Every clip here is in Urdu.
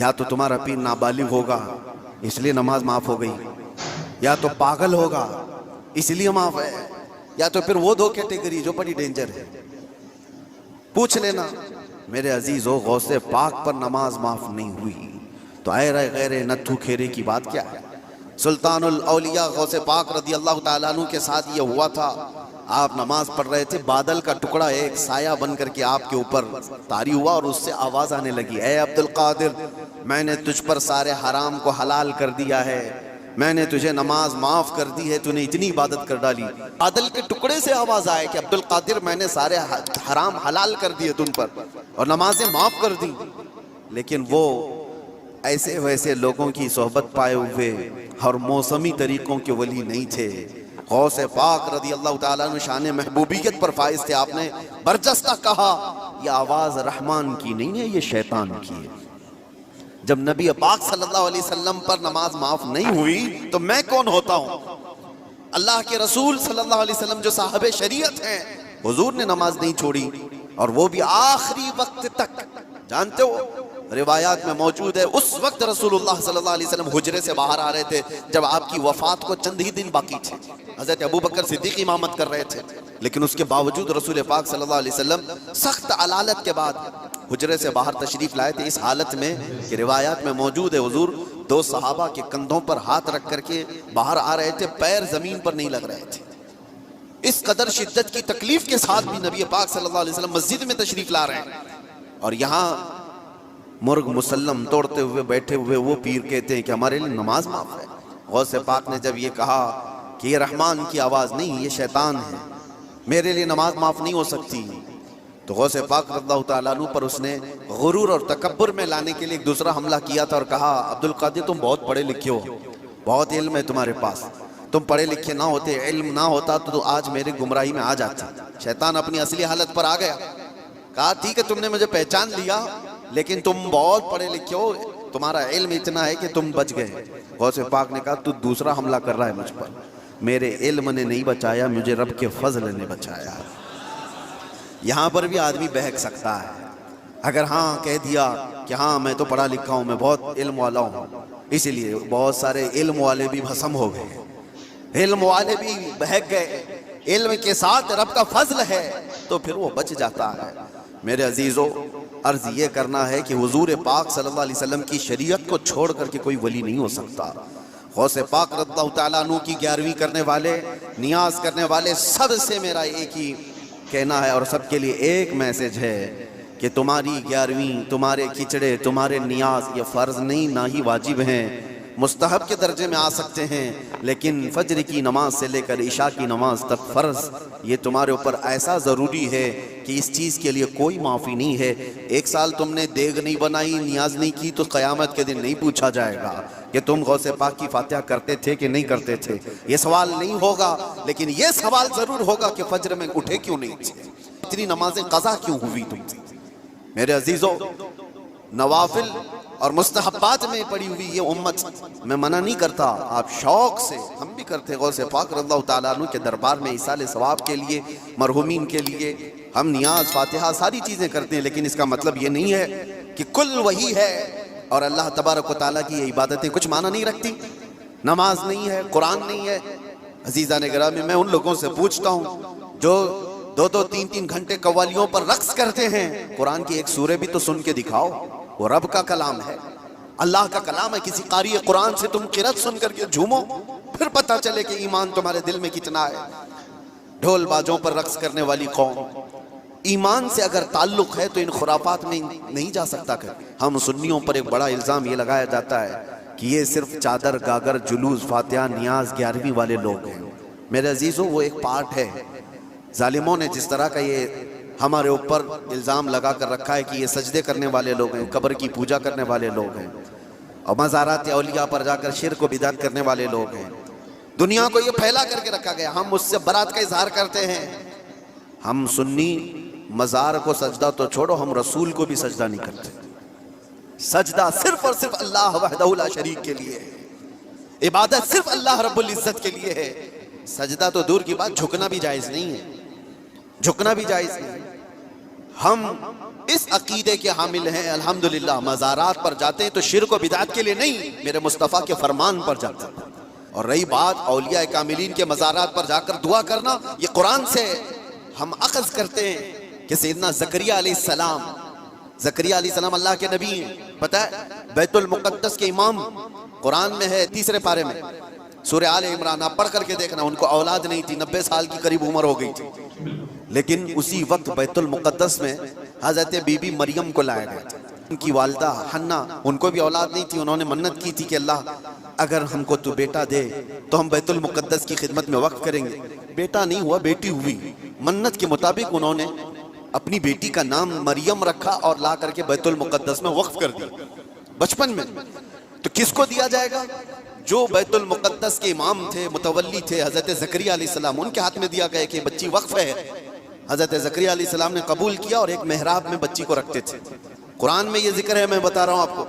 یا تو تمہارا پیر نابالغ ہوگا اس لیے نماز معاف ہو گئی، یا تو پاگل ہوگا اس لیے معاف ہے، یا تو پھر وہ دو کیٹیگری جو بڑی ڈینجر ہے۔ پوچھ لینا میرے عزیزو، غوث پاک پر نماز معاف نہیں ہوئی تو اے رے غیر نتھو کھیرے کی بات کیا ہے؟ سلطان الاولیاء غوث پاک رضی اللہ تعالیٰ عنہ کے ساتھ یہ ہوا تھا، آپ نماز پڑھ رہے تھے، بادل کا ٹکڑا ایک سایہ بن کر کے آپ کے اوپر طاری ہوا اور اس سے آواز آنے لگی، اے عبد القادر میں نے تجھ پر سارے حرام کو حلال کر دیا ہے، میں نے تجھے نماز معاف کر دی ہے، تو نے اتنی عبادت کر ڈالی۔ بادل کے ٹکڑے سے آواز آئے کہ عبد القادر میں نے سارے حرام حلال کر دیے تم پر اور نمازیں معاف کر دی۔ لیکن وہ ایسے ویسے لوگوں کی صحبت پائے ہوئے اور موسمی طریقوں کے ولی نہیں تھے۔ غوث پاک رضی اللہ تعالیٰ عنہ شان محبوبیت پر فائز تھے۔ آپ نے برجستہ کہا یہ آواز رحمان کی نہیں ہے، یہ شیطان کی ہے۔ جب نبی پاک صلی اللہ علیہ وسلم پر نماز معاف نہیں ہوئی تو میں کون ہوتا ہوں؟ اللہ کے رسول صلی اللہ علیہ وسلم جو صاحب شریعت ہیں، حضور نے نماز نہیں چھوڑی اور وہ بھی آخری وقت تک۔ جانتے ہو روایات میں موجود ہے اس وقت رسول اللہ صلی اللہ علیہ وسلم حجرے سے باہر آ رہے تھے جب آپ کی وفات کو چند ہی دن باقی تھے۔ حضرت ابو بکر صدیق امامت کر رہے تھے، لیکن اس کے باوجود رسول پاک صلی اللہ علیہ وسلم سخت علالت کے بعد حجرے سے باہر تشریف لائے تھے، اس حالت میں کہ روایات میں موجود ہے حضور دو صحابہ کے کندھوں پر ہاتھ رکھ کر کے باہر آ رہے تھے، پیر زمین پر نہیں لگ رہے تھے۔ اس قدر شدت کی تکلیف کے ساتھ بھی نبی پاک صلی اللہ علیہ وسلم مسجد میں تشریف لا رہے ہیں، اور یہاں مرغ مسلم توڑتے ہوئے بیٹھے ہوئے وہ پیر کہتے ہیں کہ ہمارے لیے نماز معاف ہے۔ غوث پاک نے جب یہ کہا کہ یہ رحمان کی آواز نہیں، یہ شیطان ہے، میرے لیے نماز معاف نہیں ہو سکتی، تو غوث پاک رضی اللہ تعالیٰ عنہ پر اس نے غرور اور تکبر میں لانے کے لیے ایک دوسرا حملہ کیا تھا اور کہا عبد القادر تم بہت پڑھے لکھے ہو، بہت علم ہے تمہارے پاس، تم پڑھے لکھے نہ ہوتے، علم نہ ہوتا تو آج میرے گمراہی میں آ جاتا۔ شیطان اپنی اصلی حالت پر آ گیا، کہا ٹھیک ہے تم نے مجھے پہچان لیا لیکن تم بہت پڑھے لکھے ہو، تمہارا علم اتنا ہے کہ تم بچ گئے۔ غوث پاک نے کہا تو دوسرا حملہ کر رہا ہے مجھ پر، میرے علم نے نہیں بچایا، مجھے رب کے فضل نے بچایا۔ یہاں پر بھی آدمی بہک سکتا ہے، اگر ہاں کہہ دیا کہ ہاں میں تو پڑھا لکھا ہوں، میں بہت علم والا ہوں، اسی لیے بہت سارے علم والے بھی بھسم ہو گئے، علم والے بھی بہک گئے۔ علم کے ساتھ رب کا فضل ہے تو پھر وہ بچ جاتا ہے۔ میرے عزیزو عرض یہ کرنا ہے کہ حضور پاک صلی اللہ علیہ وسلم کی شریعت کو چھوڑ کر کے کوئی ولی نہیں ہو سکتا۔ غوث پاک رضی اللہ تعالیٰ عنہ کی 11ویں کرنے والے، نیاز کرنے والے سب سے میرا ایک ہی کہنا ہے اور سب کے لیے ایک میسج ہے کہ تمہاری 11ویں، تمہارے کھچڑے، تمہارے نیاز یہ فرض نہیں نہ ہی واجب ہیں، مستحب کے درجے میں آ سکتے ہیں، لیکن فجر کی نماز سے لے کر عشاء کی نماز تک فرض یہ تمہارے اوپر ایسا ضروری ہے کہ اس چیز کے لیے کوئی معافی نہیں ہے۔ ایک سال تم نے دیگ نہیں بنائی، نیاز نہیں کی تو قیامت کے دن نہیں پوچھا جائے گا کہ تم غوث پاک کی فاتحہ کرتے تھے کہ نہیں کرتے تھے، یہ سوال نہیں ہوگا، لیکن یہ سوال ضرور ہوگا کہ فجر میں اٹھے کیوں نہیں تھے، اتنی نمازیں قضا کیوں ہوئی تم سے۔ میرے عزیزو نوافل اور مستحبات میں پڑی ہوئی یہ امت، میں منع نہیں کرتا، آپ شوق سے، ہم بھی کرتے غوث پاک رضی اللہ تعالیٰ عنہ کے دربار میں ایصال ثواب کے لیے، مرحومین کے لیے ہم نیاز، فاتحہ ساری چیزیں کرتے ہیں، لیکن اس کا مطلب یہ نہیں ہے کہ کل وہی ہے اور اللہ تبارک و تعالیٰ کی یہ عبادتیں کچھ معنی نہیں رکھتی، نماز نہیں ہے، قرآن نہیں ہے۔ عزیزان گرامی میں ان لوگوں سے پوچھتا ہوں جو 2-2 3-3 گھنٹے قوالیوں پر رقص کرتے ہیں، قرآن کی ایک سورہ بھی تو سن کے دکھاؤ، وہ رب کا کلام ہے، اللہ کا کلام ہے، کسی قاری قرآن سے تم قرأت سن کر کے جھومو، پھر پتہ چلے کہ ایمان تمہارے دل میں کتنا ہے۔ ڈھول باجوں پر رقص کرنے والی قوم، ایمان سے اگر تعلق ہے تو ان خرافات میں نہیں جا سکتا۔ کہ ہم سنیوں پر ایک بڑا الزام یہ لگایا جاتا ہے کہ یہ صرف چادر گاگر جلوس فاتحہ نیاز 11ویں والے لوگ ہیں۔ میرے عزیزو وہ ایک پارٹ ہے، ظالموں نے جس طرح کا یہ ہمارے اوپر الزام لگا کر رکھا ہے کہ یہ سجدے کرنے والے لوگ ہیں، قبر کی پوجا کرنے والے لوگ ہیں، اور مزارات اولیاء پر جا کر شرک و بدعت کرنے والے لوگ ہیں، دنیا کو یہ پھیلا کر کے رکھا گیا۔ ہم اس سے برات کا اظہار کرتے ہیں۔ ہم سنی مزار کو سجدہ تو چھوڑو، ہم رسول کو بھی سجدہ نہیں کرتے۔ سجدہ صرف اور صرف اللہ وحدہ لا شریک کے لیے ہے، عبادت صرف اللہ رب العزت کے لیے ہے۔ سجدہ تو دور کی بات، جھکنا بھی جائز نہیں ہے، جھکنا بھی جائز نہیں۔ ہم اس عقیدے کے حامل ہیں الحمدللہ، مزارات پر جاتے ہیں تو شرک و بدعت کے لیے نہیں، میرے مصطفیٰ کے فرمان پر جاتے ہیں۔ اور رہی بات اولیاء کاملین کے مزارات پر جا کر دعا کرنا، یہ قرآن سے ہم اخذ کرتے ہیں کہ سیدنا زکریا علیہ السلام، زکریا علیہ السلام اللہ کے نبی ہیں، پتہ ہے بیت المقدس کے امام، قرآن میں ہے 3 پارے میں، سورہ آل عمران، آپ پڑھ کر کے دیکھنا، ان کو اولاد نہیں تھی، 90 سال کی قریب عمر ہو گئی تھی، لیکن اسی وقت بیت المقدس میں حضرت بی بی مریم کو لایا گیا تھا۔ ان کی والدہ حنا، ان کو بھی اولاد نہیں تھی، انہوں نے منت کی تھی کہ اللہ اگر ہم کو تو بیٹا دے تو ہم بیت المقدس کی خدمت میں وقف کریں گے۔ بیٹا نہیں ہوا، بیٹی ہوئی، منت کے مطابق انہوں نے اپنی بیٹی کا نام مریم رکھا اور لا کر کے بیت المقدس میں وقف کر دیا بچپن میں۔ تو کس کو دیا جائے گا؟ جو بیت المقدس کے امام تھے، متولی تھے، حضرت زکریا علیہ السلام، ان کے ہاتھ میں دیا گیا کہ بچی وقف ہے۔ حضرت زکریا علیہ السلام نے قبول کیا اور ایک محراب میں بچی کو رکھتے تھے۔ قرآن میں یہ ذکر ہے، میں بتا رہا ہوں آپ کو۔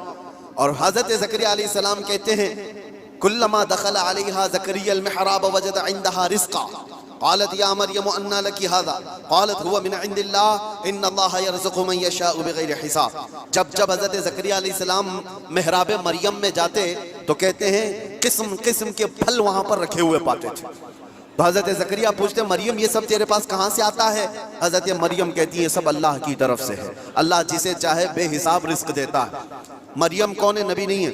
اور حضرت زکریا علیہ السلام کہتے ہیں کلما دخل علیہا زکریا المحراب وجد عندها رزقا قالت یا مریم انا لکی ھذا قالت هو من عند اللہ ان اللہ یرزق من یشاء بغیر حساب۔ جب حضرت زکریا علیہ السلام محراب مریم میں جاتے تو کہتے ہیں قسم قسم کے پھل وہاں پر رکھے ہوئے پاتے تھے۔ تو حضرت زکریا پوچھتے مریم یہ سب تیرے پاس کہاں سے آتا ہے؟ حضرت مریم کہتی ہے سب اللہ کی طرف سے ہے، اللہ جسے چاہے بے حساب رزق دیتا ہے۔ مریم کون ہے؟ نبی نہیں ہے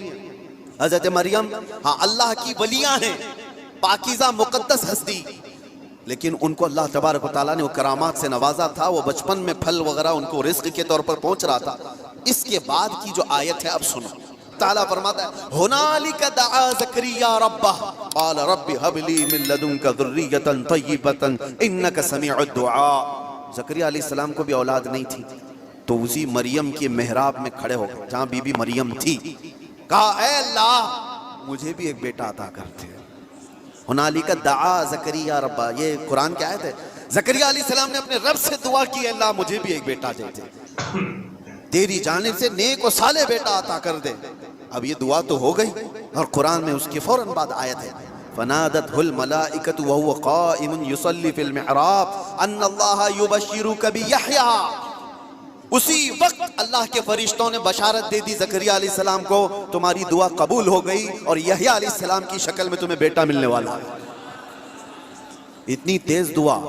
حضرت مریم، ہاں اللہ کی ولیاں ہیں، پاکیزہ مقدس ہستی، لیکن ان کو اللہ تبارک و تعالیٰ نے وہ کرامات سے نوازا تھا، وہ بچپن میں پھل وغیرہ ان کو رزق کے طور پر پہنچ رہا تھا۔ اس کے بعد کی جو آیت ہے اب سنو، تعالیٰ فرماتا ہے ہنالک دعا زکریا ربہ قال رب ہب لی من لدنک ذریۃ طیبۃ انک سمیع الدعاء۔ زکریا علیہ السلام کو بھی اولاد نہیں تھی، تو اسی مریم کے محراب میں کھڑے ہو گئے جہاں بی بی مریم تھی، کہا اے اللہ مجھے بھی ایک بیٹا عطا کرتے ہیں۔ ہنالک دعا زکریا ربہ، یہ قرآن کی آیت ہے۔ زکریا علیہ السلام نے اپنے رب سے دعا کی اللہ مجھے بھی ایک بیٹا دے دے، تیری جانب سے نیک و صالح بیٹا عطا کر دے۔ اب یہ دعا تو ہو گئی، اور قرآن میں اس کے فوراً بعد آیت ہے فنادته الملائکۃ وهو قائم یصلی فی المحراب ان اللہ یبشرک بیحییٰ۔ اسی وقت اللہ کے فرشتوں نے بشارت دے دی زکریا علیہ السلام کو تمہاری دعا قبول ہو گئی اور یحییٰ علیہ السلام کی شکل میں تمہیں بیٹا ملنے والا ہے۔ اتنی تیز دعا۔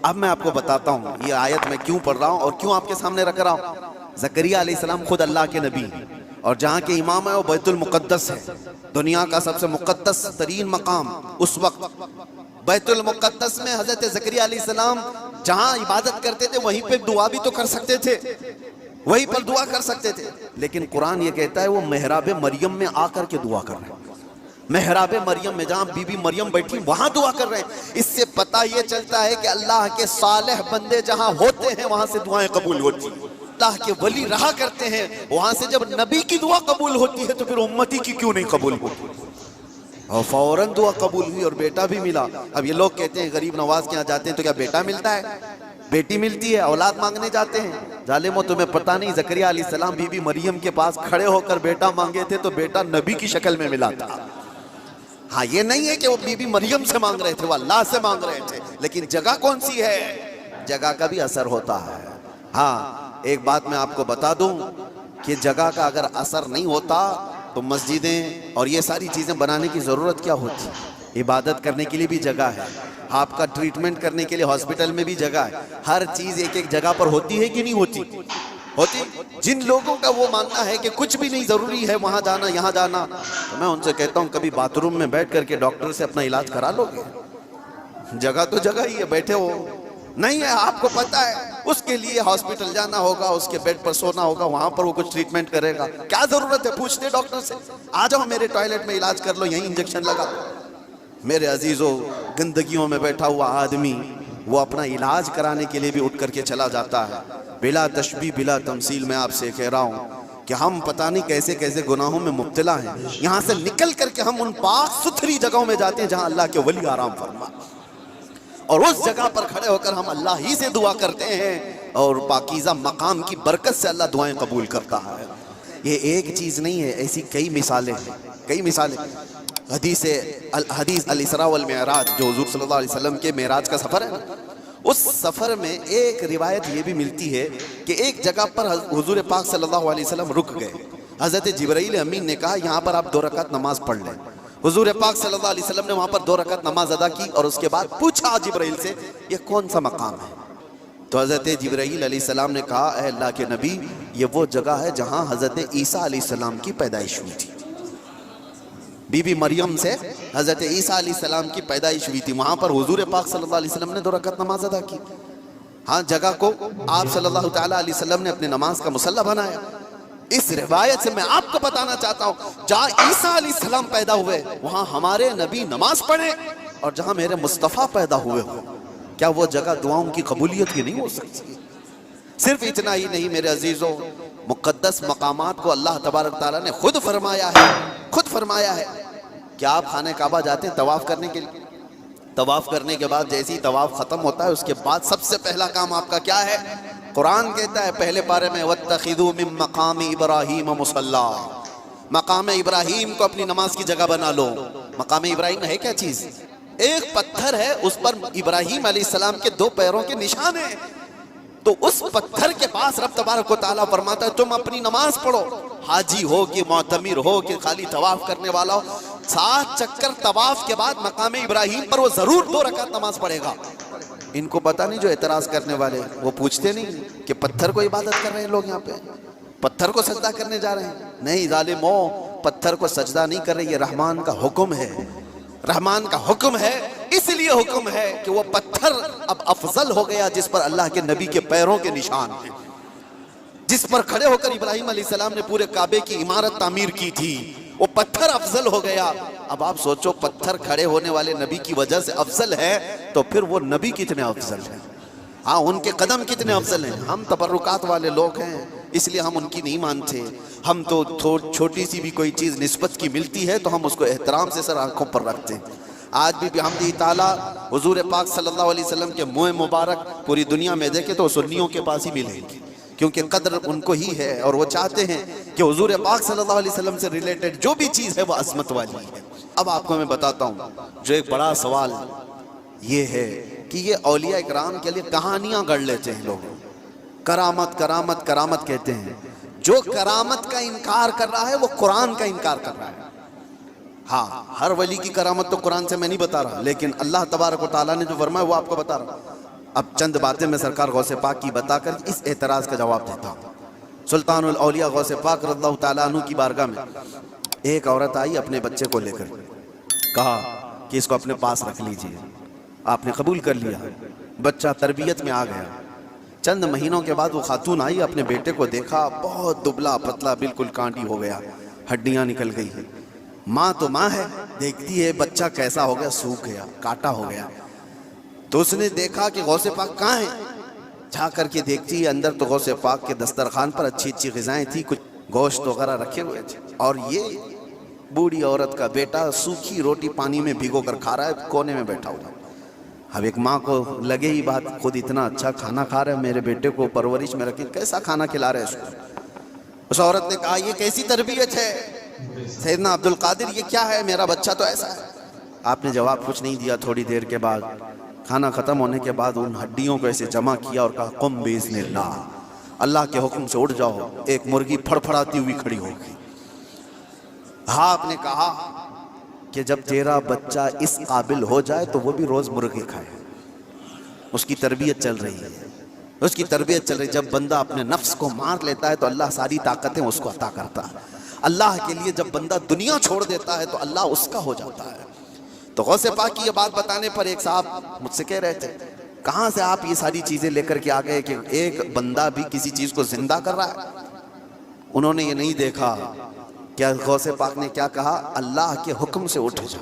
اب میں آپ کو بتاتا ہوں یہ آیت میں کیوں پڑھ رہا ہوں اور کیوں آپ کے سامنے رکھ رہا ہوں۔ زکریا علیہ السلام خود اللہ کے نبی ہیں، اور جہاں کے امام ہے وہ بیت المقدس ہے، دنیا کا سب سے مقدس ترین مقام اس وقت بیت المقدس میں۔ حضرت زکریا علیہ السلام جہاں عبادت کرتے تھے وہیں پہ دعا بھی تو کر سکتے تھے، وہیں پر دعا کر سکتے تھے، لیکن قرآن یہ کہتا ہے وہ محراب مریم میں آ کر کے دعا کر رہے ہیں۔ محراب مریم میں جہاں بی بی مریم بیٹھی وہاں دعا کر رہے ہیں۔ اس سے پتہ یہ چلتا ہے کہ اللہ کے صالح بندے جہاں ہوتے ہیں وہاں سے دعائیں قبول ہوتی ہیں، اللہ کے ولی رہا کرتے ہیں وہاں سے جب نبی کی دعا قبول ہوتی ہے تو پھر امتی کی کیوں نہیں قبول ہوتی؟ اور فوراً دعا قبول ہوئی اور بیٹا بھی ملا۔ اب یہ لوگ کہتے ہیں غریب نواز کے یہاں جاتے ہیں تو کیا بیٹا ملتا ہے؟ بیٹی ملتی ہے، اولاد مانگنے جاتے ہیں۔ ظالمو تمہیں پتہ نہیں زکریا علیہ السلام بی بی مریم کے پاس کھڑے ہو کر بیٹا مانگے تھے تو بیٹا نبی کی شکل میں ملا تھا۔ ہاں یہ نہیں ہے کہ وہ بی بی مریم سے مانگ رہے تھے، وہ اللہ سے مانگ رہے تھے، لیکن جگہ کون سی ہے؟ جگہ کا بھی اثر ہوتا ہے۔ ہاں ایک بات میں آپ کو بتا دوں کہ جگہ کا اگر اثر نہیں ہوتا تو مسجدیں اور یہ ساری چیزیں بنانے کی ضرورت کیا ہوتی؟ عبادت کرنے کے لیے بھی جگہ ہے، آپ کا ٹریٹمنٹ کرنے کے لیے ہاسپٹل میں بھی جگہ ہے، ہر چیز ایک ایک جگہ پر ہوتی ہے کہ نہیں ہوتی؟ ہوتی۔ جن لوگوں کا وہ ماننا ہے کہ کچھ بھی نہیں ضروری ہے وہاں جانا یہاں جانا، تو میں ان سے کہتا ہوں کبھی باتھ روم میں بیٹھ کر کے ڈاکٹر سے اپنا علاج کرا لو گے؟ جگہ تو جگہ ہی ہے، بیٹھے ہو نہیں ہے، آپ کو پتہ ہے اس کے لیے ہاسپٹل جانا ہوگا، اس کے بیڈ پر سونا ہوگا، وہاں پر وہ کچھ ٹریٹمنٹ کرے گا، کیا ضرورت ہے پوچھتے ڈاکٹر سے آ جاؤ میرے ٹوائلٹ میں علاج کر لو، یہیں انجیکشن لگا دو۔ میرے عزیزو گندگیوں میں بیٹھا ہوا آدمی وہ اپنا علاج کرانے کے لیے بھی اٹھ کر کے چلا جاتا ہے۔ بلا تشبیہ بلا تمثیل میں آپ سے کہہ رہا ہوں کہ ہم پتہ نہیں کیسے کیسے گناہوں میں مبتلا ہیں، یہاں سے نکل کر کے ہم ان پاک ستھری جگہوں میں جاتے ہیں جہاں اللہ کے ولی آرام فرما، اور اس جگہ پر کھڑے ہو کر ہم اللہ ہی سے دعا کرتے ہیں اور پاکیزہ مقام کی برکت سے اللہ دعائیں قبول کرتا ہے۔ یہ ایک چیز نہیں ہے، ایسی کئی مثالیں ہیں، کئی مثالیں۔ حدیث الاسراء والمعراج جو حضور صلی اللہ علیہ وسلم کے معراج کا سفر ہے نا، اس سفر میں ایک روایت یہ بھی ملتی ہے کہ ایک جگہ پر حضور پاک صلی اللہ علیہ وسلم رک گئے. حضرت جبرائیل امین نے کہا یہاں پر آپ 2 رکعت نماز پڑھ لیں. حضور پاک صلی اللہ علیہ وسلم نے وہاں پر 2 رکعت نماز ادا کی اور اس کے بعد پوچھا جبرائیل سے یہ کون سا مقام ہے؟ تو حضرت جبرائیل علیہ السلام نے کہا اے اللہ کے نبی یہ وہ جگہ ہے جہاں حضرت عیسیٰ علیہ السلام کی پیدائش ہوئی تھی. بی بی مریم سے حضرت عیسیٰ علیہ السلام کی پیدائش ہوئی تھی. وہاں پر حضور پاک صلی اللہ علیہ وسلم نے 2 رکعت نماز ادا کی. ہاں جگہ کو آپ صلی اللہ تعالیٰ علیہ وسلم نے اپنے نماز کا مصلی بنایا. اس روایت سے میں آپ کو بتانا چاہتا ہوں جہاں عیسیٰ علیہ السلام پیدا ہوئے وہاں ہمارے نبی نماز پڑھے, اور جہاں میرے مصطفیٰ پیدا ہوئے ہو کیا وہ جگہ دعاؤں کی قبولیت کی نہیں ہو سکتی؟ صرف اتنا ہی نہیں میرے عزیزوں, مقدس مقامات کو اللہ تبارک تعالیٰ نے خود فرمایا ہے کہ آپ خانہ کعبہ جاتے ہیں طواف کرنے کے لیے. طواف کرنے کے بعد جیسے ہی طواف ختم ہوتا ہے اس کے بعد سب سے پہلا کام آپ کا کیا ہے؟ قرآن کہتا ہے پہلے پارے میں وَاتَّخِذُوا مِن مَقَامِ إِبْرَاهِيمَ مُصَلَّى, مقام ابراہیم کو اپنی نماز کی جگہ بنا لو. مقام ابراہیم ہے کیا چیز؟ ایک پتھر ہے, اس پر ابراہیم علیہ السلام کے 2 پیروں کے نشان ہیں. تو اس پتھر کے پاس رب تبارک و تعالیٰ فرماتا ہے تم اپنی نماز پڑھو. حاجی ہو کہ معتمر ہو کہ خالی طواف کرنے والا ہو, 7 چکر طواف کے بعد مقام ابراہیم پر وہ ضرور 2 رکعت نماز پڑھے گا. ان کو پتہ نہیں جو اعتراض کرنے والے وہ پوچھتے نہیں کہ پتھر کو عبادت کر رہے ہیں لوگ, یہاں پہ پتھر کو سجدہ کرنے جا رہے ہیں. نہیں ظالموں, پتھر کو سجدہ نہیں کر رہے, یہ رحمان کا حکم ہے. رحمان کا حکم ہے, اس لیے حکم ہے کہ وہ پتھر اب افضل ہو گیا جس پر اللہ کے نبی کے پیروں کے نشان ہیں, جس پر کھڑے ہو کر ابراہیم علیہ السلام نے پورے کعبے کی عمارت تعمیر کی تھی, وہ پتھر افضل ہو گیا. اب آپ سوچو پتھر کھڑے ہونے والے نبی کی وجہ سے افضل ہے تو پھر وہ نبی کتنے افضل ہیں, ہاں ان کے قدم کتنے افضل ہیں. ہم تبرکات والے لوگ ہیں اس لیے ہم ان کی نہیں مانتے. ہم تو چھوٹی سی بھی کوئی چیز نسبت کی ملتی ہے تو ہم اس کو احترام سے سر آنکھوں پر رکھتے ہیں. آج بھی بحمدہ تعالیٰ حضور پاک صلی اللہ علیہ وسلم کے منہ مبارک پوری دنیا میں دیکھے تو سنیوں کے پاس ہی ملے گی, کیونکہ قدر ان کو ہی ہے اور وہ چاہتے ہیں کہ حضور پاک صلی اللہ علیہ وسلم سے ریلیٹڈ جو بھی چیز ہے وہ عظمت والی ہے. اب آپ کو میں بتاتا ہوں جو ایک بڑا سوال یہ ہے کہ یہ اولیاء اکرام کے لیے کہانیاں گڑھ لیتے ہیں لوگ. کرامت کرامت کرامت کہتے ہیں. جو کرامت کا انکار کر رہا ہے وہ قرآن کا انکار کر رہا ہے. ہاں ہر ولی کی کرامت تو قرآن سے میں نہیں بتا رہا, لیکن اللہ تبارک و تعالیٰ نے جو فرمایا وہ آپ کو بتا رہا ہوں. اب چند باتیں میں سرکار غوث پاک کی بتا کر اس اعتراض کا جواب دیتا ہوں. سلطان الاولیاء غوث پاک رضی اللہ تعالیٰ عنہ کی بارگاہ میں ایک عورت آئی اپنے بچے کو لے کر, کہا کہ اس کو اپنے پاس رکھ لیجئے. آپ نے قبول کر لیا, بچہ تربیت میں آ گیا. چند مہینوں کے بعد وہ خاتون آئی, اپنے بیٹے کو دیکھا, بہت دبلا پتلا بالکل کانٹی ہو گیا, ہڈیاں نکل گئی ہیں. ماں تو ماں ہے, دیکھتی ہے بچہ کیسا ہو گیا, سوکھ گیا, کاٹا ہو گیا. تو اس نے دیکھا کہ غوث پاک کہاں ہیں, جا کر کے دیکھتی ہے اندر تو غوث پاک کے دسترخوان پر اچھی اچھی غذائیں تھی, کچھ گوشت وغیرہ رکھے ہوئے تھے, اور یہ بوڑھی عورت کا بیٹا سوکھی روٹی پانی میں بھگو کر کھا رہا ہے, کونے میں بیٹھا ہوا. اب ایک ماں کو لگے ہی بات, خود اتنا اچھا کھانا کھا رہا ہے, میرے بیٹے کو پرورش میں رکھے, کیسا کھانا کھلا رہے اس کو. اس عورت نے کہا یہ کیسی تربیت ہے سیدنا عبد القادر, یہ کیا ہے, میرا بچہ تو ایسا ہے. آپ نے جواب کچھ نہیں دیا. تھوڑی دیر کے بعد کھانا ختم ہونے کے بعد ان ہڈیوں کو ایسے جمع کیا اور کہا قم باذن اللہ, اللہ کے حکم سے اٹھ جاؤ. ایک مرغی پھڑ پھڑاتی ہوئی کھڑی ہوگی. ہاں آپ نے کہا کہ جب تیرا بچہ اس قابل ہو جائے تو وہ بھی روز مرغی کھائے. اس کی تربیت چل رہی ہے, اس کی تربیت چل رہی ہے. جب بندہ اپنے نفس کو مار لیتا ہے تو اللہ ساری طاقتیں اس کو عطا کرتا ہے. اللہ کے لیے جب بندہ دنیا چھوڑ دیتا ہے تو اللہ اس کا ہو جاتا ہے. تو غوث پاک کی یہ بات بتانے پر ایک صاحب مجھ سے کہہ رہے تھے کہاں سے آپ یہ ساری چیزیں لے کر کے آ گئے کہ ایک بندہ بھی کسی چیز کو زندہ کر رہا ہے. انہوں نے یہ نہیں دیکھا کیا غوث پاک نے کیا کہا, اللہ کے حکم سے اٹھ جا.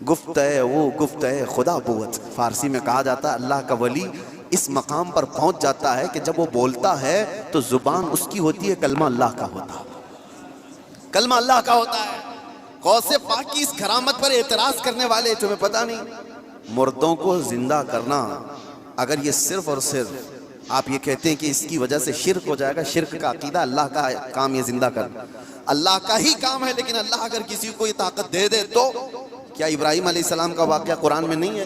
گفت ہے وہ گفت ہے خدا بوت, فارسی میں کہا جاتا ہے اللہ کا ولی اس مقام پر پہنچ جاتا ہے کہ جب وہ بولتا ہے تو زبان اس کی ہوتی ہے, کلمہ اللہ کا ہوتا ہے, کلمہ اللہ کا ہوتا ہے. غوث پاک کی اس کرامت پر اعتراض کرنے والے, تمہیں پتہ نہیں مردوں کو زندہ کرنا اگر یہ صرف اور صرف آپ یہ کہتے ہیں کہ اس کی وجہ سے شرک ہو جائے گا, شرک کا عقیدہ, اللہ کا کام یہ زندہ کرنا اللہ کا ہی کام ہے. لیکن اللہ اگر کسی کو یہ طاقت دے دے تو کیا ابراہیم علیہ السلام کا واقعہ قرآن میں نہیں ہے